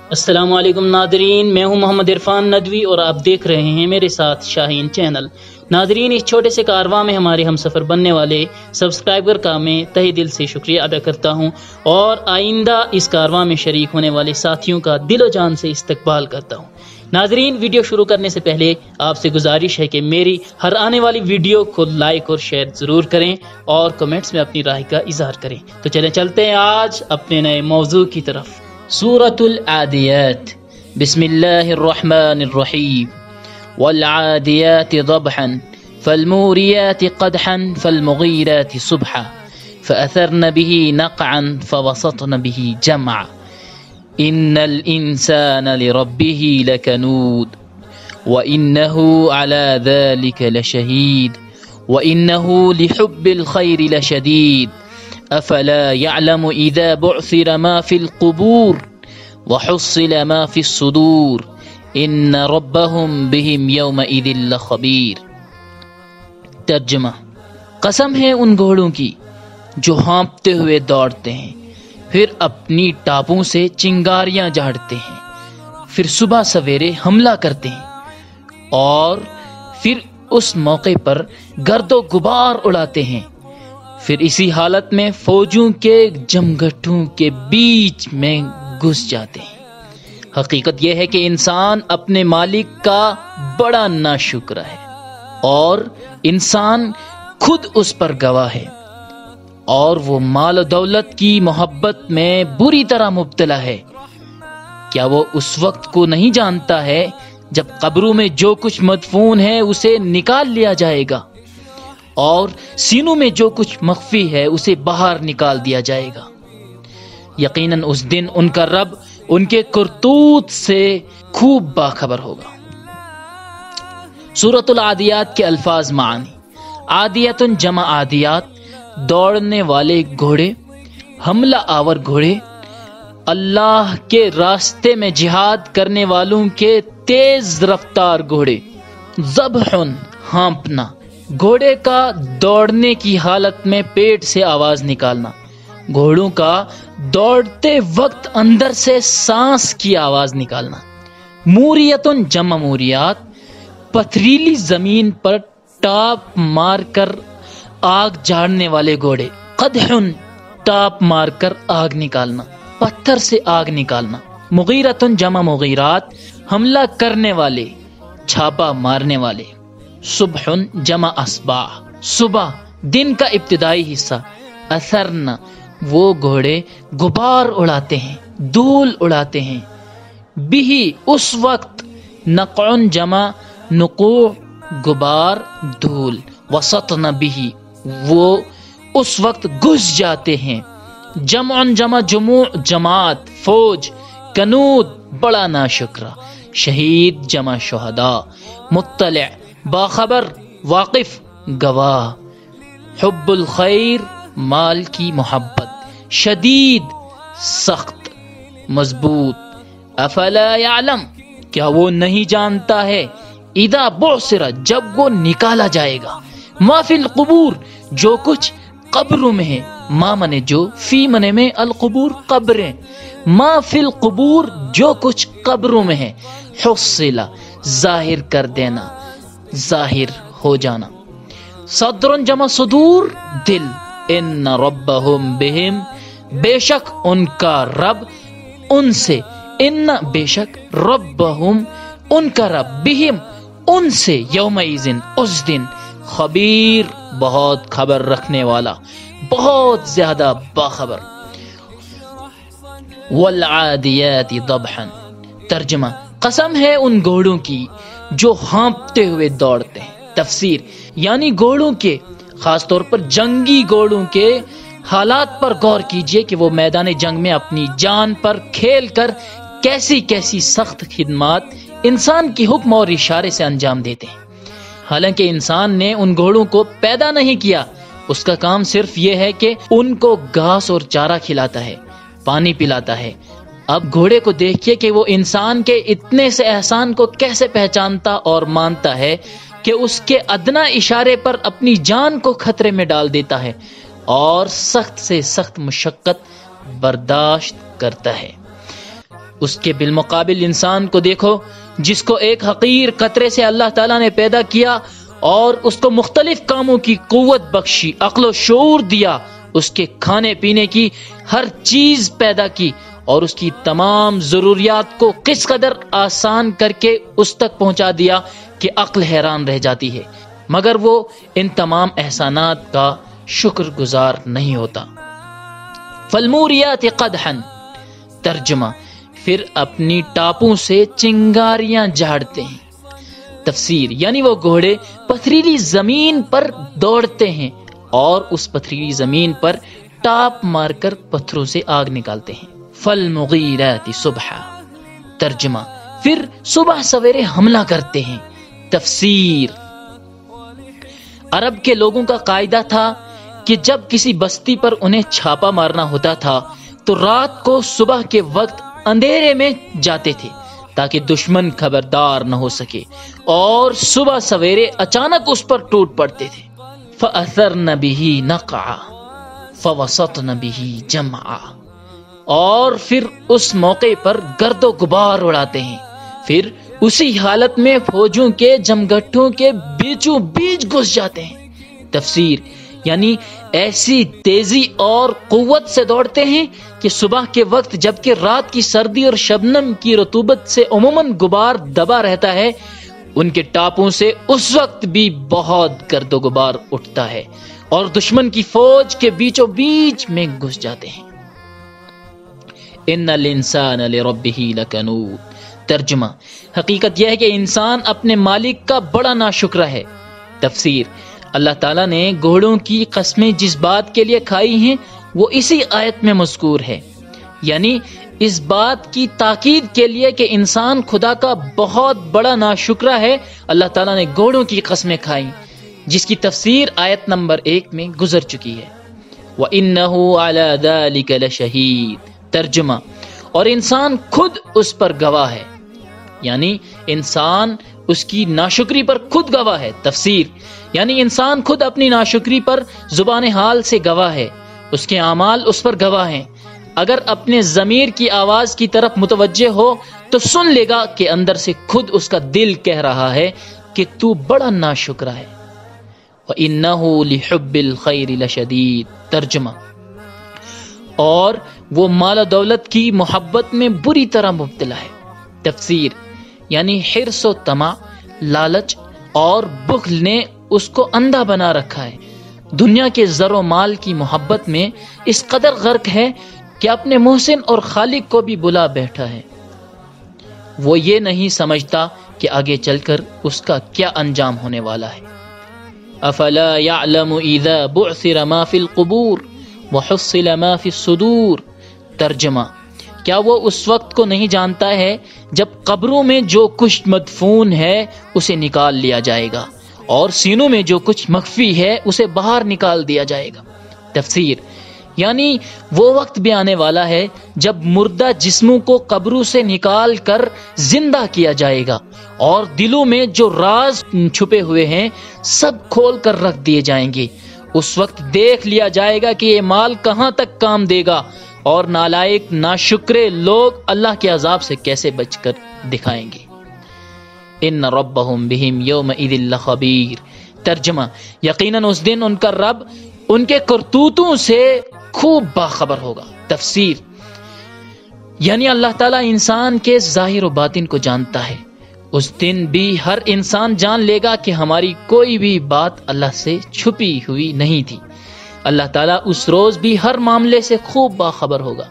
السلام علیکم ناظرین، میں ہوں محمد عرفان ندوی اور آپ دیکھ رہے ہیں میرے ساتھ شاہین چینل۔ ناظرین، اس چھوٹے سے کارواں میں ہمارے ہم سفر بننے والے سبسکرائبر کا میں تہہ دل سے شکریہ ادا کرتا ہوں اور آئندہ اس کارواں میں شریک ہونے والے ساتھیوں کا دل و جان سے استقبال کرتا ہوں۔ ناظرین، ویڈیو شروع کرنے سے پہلے آپ سے گزارش ہے کہ میری ہر آنے والی ویڈیو کو لائک اور شیئر ضرور کریں اور کمنٹس میں اپنی رائے کا اظہار کریں۔ تو چلتے ہیں آج اپنے نئے موضوع کی طرف۔ سورة العاديات۔ بسم الله الرحمن الرحيم۔ والعاديات ضبحا فالموريات قدحا فالمغيرات صبحا فأثرن به نقعا فوسطن به جمعا إن الإنسان لربه لكنود وإنه على ذلك لشهيد وإنه لحب الخير لشديد أفلا يعلم إذا بعثر ما في القبور وحصل ما في الصدور إن ربهم بهم يومئذ لخبير۔ ترجمہ: قسم ہے ان گھوڑوں کی جو ہانپتے ہوئے دوڑتے ہیں، پھر اپنی ٹاپوں سے چنگاریاں جھاڑتے ہیں، پھر صبح سویرے حملہ کرتے ہیں اور پھر اس موقع پر گرد و غبار اڑاتے ہیں، پھر اسی حالت میں فوجوں کے جمگھٹوں کے بیچ میں گھس جاتے ہیں۔ حقیقت یہ ہے کہ انسان اپنے مالک کا بڑا ناشکر ہے اور انسان خود اس پر گواہ ہے، اور وہ مال و دولت کی محبت میں بری طرح مبتلا ہے۔ کیا وہ اس وقت کو نہیں جانتا ہے جب قبروں میں جو کچھ مدفون ہے اسے نکال لیا جائے گا اور سینوں میں جو کچھ مخفی ہے اسے باہر نکال دیا جائے گا۔ یقیناً اس دن ان کا رب ان کے کرتوت سے خوب باخبر ہوگا۔ سورۃ العادیات کے الفاظ معنی: عادیت جمع عادیات، دوڑنے والے گھوڑے، حملہ آور گھوڑے، اللہ کے راستے میں جہاد کرنے والوں کے تیز رفتار گھوڑے۔ ذبح، ہانپنا، گھوڑے کا دوڑنے کی حالت میں پیٹ سے آواز نکالنا، گھوڑوں کا دوڑتے وقت اندر سے سانس کی آواز نکالنا۔ موریتن جمع موریات، پتھریلی زمین پر ٹاپ مار کر آگ جھاڑنے والے گھوڑے۔ قدحن، ٹاپ مار کر آگ نکالنا، پتھر سے آگ نکالنا۔ مغیرتن جمع مغیرات، حملہ کرنے والے، چھاپا مارنے والے۔ صبح جمع اصباح، صبح، دن کا ابتدائی حصہ۔ اثرن، وہ گھوڑے غبار اڑاتے ہیں، دھول اڑاتے ہیں۔ بھی، اس وقت۔ نقعن جمع نقوع، غبار، دھول۔ وسطن بھی، وہ اس وقت گھس جاتے ہیں۔ جمع جمع جموع، جماعت، فوج۔ کنود، بڑا ناشکرا۔ شہید جمع شہداء۔ مطلع، باخبر، واقف، گواہ۔ حب الخیر، مال کی محبت۔ شدید، سخت، مضبوط۔ افلا یعلم، کیا وہ نہیں جانتا ہے؟ اذا بعثر، جب وہ نکالا جائے گا۔ ما فی القبور، جو کچھ قبروں میں ہے۔ ما منے جو، فی منے میں القبور، قبریں۔ ما فی القبور، جو کچھ قبروں میں ہے۔ حصل، ظاہر کر دینا، ظاہر ہو جانا۔ صدر جمع صدور، دل۔ ان ربہم بہم، بے شک ان کا رب ان سے۔ ان، بے شک، ربہم، ان کا رب، بہم، ان سے، یومئذ، اس دن، خبیر، بہت خبر رکھنے والا، بہت زیادہ باخبر۔ والعادیات ضبحا۔ ترجمہ: قسم ہے ان گھوڑوں کی جو ہانپتے ہوئے دوڑتے ہیں۔ تفسیر: یعنی گھوڑوں کے، خاص طور پر جنگی گھوڑوں کے حالات پر غور کیجئے کہ وہ میدان جنگ میں اپنی جان پر کھیل کر کیسی کیسی سخت خدمات انسان کی حکم اور اشارے سے انجام دیتے ہیں۔ حالانکہ انسان نے ان گھوڑوں کو پیدا نہیں کیا، اس کا کام صرف یہ ہے کہ ان کو گھاس اور چارہ کھلاتا ہے، پانی پلاتا ہے۔ اب گھوڑے کو دیکھیے کہ وہ انسان کے اتنے سے احسان کو کیسے پہچانتا اور مانتا ہے کہ اس کے ادنا اشارے پر اپنی جان کو خطرے میں ڈال دیتا ہے اور سخت سے سخت مشقت برداشت کرتا ہے۔ اس کے بالمقابل انسان کو دیکھو جس کو ایک حقیر قطرے سے اللہ تعالیٰ نے پیدا کیا اور اس کو مختلف کاموں کی قوت بخشی، عقل و شعور دیا، اس کے کھانے پینے کی ہر چیز پیدا کی اور اس کی تمام ضروریات کو کس قدر آسان کر کے اس تک پہنچا دیا کہ عقل حیران رہ جاتی ہے، مگر وہ ان تمام احسانات کا شکر گزار نہیں ہوتا۔ فالموریات قدحا، ترجمہ پھر اپنی ٹاپوں سے چنگاریاں جھاڑتے ہیں۔ تفسیر یعنی وہ گھوڑے پتھریلی زمین پر دوڑتے ہیں اور اس پتھریلی زمین پر ٹاپ مار کر پتھروں سے آگ نکالتے ہیں۔ فالمغیرات صبحا، ترجمہ پھر صبح سویرے حملہ کرتے ہیں۔ تفسیر عرب کے لوگوں کا قاعدہ تھا کہ جب کسی بستی پر انہیں چھاپا مارنا ہوتا تھا تو رات کو صبح کے وقت اندھیرے میں جاتے تھے تاکہ دشمن خبردار نہ ہو سکے، اور صبح سویرے اچانک اس پر ٹوٹ پڑتے تھے۔ فَأَثَرْنَ بِهِ نَقْعًا فَوَسَطْنَ بِهِ جَمْعًا، اور پھر اس موقع پر گرد و غبار اڑاتے ہیں، پھر اسی حالت میں فوجوں کے جمگٹھوں کے بیچوں بیچ گھس جاتے ہیں۔ تفسیر یعنی ایسی تیزی اور قوت سے دوڑتے ہیں کہ صبح کے وقت جبکہ رات کی سردی اور شبنم کی رطوبت سے عموماً غبار دبا رہتا ہے، ان کے ٹاپوں سے اس وقت بھی بہت گرد و غبار اٹھتا ہے اور دشمن کی فوج کے بیچوں بیچ میں گھس جاتے ہیں۔ ان الانسان لربہ لکنود، ترجمہ حقیقت یہ ہے کہ انسان اپنے مالک کا بڑا ناشکرا ہے۔ تفسیر اللہ تعالیٰ نے گھوڑوں کی قسمیں جس بات کے لیے کھائی ہیں وہ اسی آیت میں مذکور ہے، یعنی اس بات کی تاکید کے لیے کہ انسان خدا کا بہت بڑا ناشکرا ہے۔ اللہ تعالیٰ نے گھوڑوں کی قسمیں کھائیں جس کی تفسیر آیت نمبر 1 میں گزر چکی ہے۔ وَإِنَّهُ عَلَى ذَلِكَ لَشَهِيدٌ، ترجمہ اور انسان خود اس پر گواہ ہے، یعنی انسان اس کی ناشکری پر خود گواہ ہے۔ تفسیر یعنی انسان خود اپنی ناشکری پر زبان حال سے گواہ ہے، اس کے اعمال اس پر گواہ ہیں۔ اگر اپنے ضمیر کی آواز کی طرف متوجہ ہو تو سن لے گا کہ اندر سے خود اس کا دل کہہ رہا ہے کہ تو بڑا ناشکرا ہے۔ وَإِنَّهُ لِحُبِّ الْخَيْرِ لَشَدِيدٌ، ترجمہ اور وہ مال و دولت کی محبت میں بری طرح مبتلا ہے۔ تفسیر یعنی حرص و طمع، لالچ اور بخل نے اس کو اندھا بنا رکھا ہے، دنیا کے زر و مال کی محبت میں اس قدر غرق ہے کہ اپنے محسن اور خالق کو بھی بلا بیٹھا ہے۔ وہ یہ نہیں سمجھتا کہ آگے چل کر اس کا کیا انجام ہونے والا ہے۔ افلا يعلم اذا بعثر ما في القبور وحصل ما في الصدور، ترجمہ کیا وہ اس وقت کو نہیں جانتا ہے جب قبروں میں جو کچھ مدفون ہے اسے نکال لیا جائے گا اور سینوں میں جو کچھ مخفی ہے اسے باہر نکال دیا جائے گا۔ تفسیر یعنی وہ وقت بھی آنے والا ہے جب مردہ جسموں کو قبروں سے نکال کر زندہ کیا جائے گا اور دلوں میں جو راز چھپے ہوئے ہیں سب کھول کر رکھ دیے جائیں گے۔ اس وقت دیکھ لیا جائے گا کہ یہ مال کہاں تک کام دے گا اور نالائق ناشکرے لوگ اللہ کے عذاب سے کیسے بچ کر دکھائیں گے۔ ان ربهم بهم یومئذ لخبیر، ترجمہ یقیناً اس دن ان کا رب ان کے کرتوتوں سے خوب باخبر ہوگا۔ تفسیر یعنی اللہ تعالیٰ انسان کے ظاہر و باطن کو جانتا ہے۔ اس دن بھی ہر انسان جان لے گا کہ ہماری کوئی بھی بات اللہ سے چھپی ہوئی نہیں تھی۔ اللہ تعالیٰ اس روز بھی ہر معاملے سے خوب باخبر ہوگا۔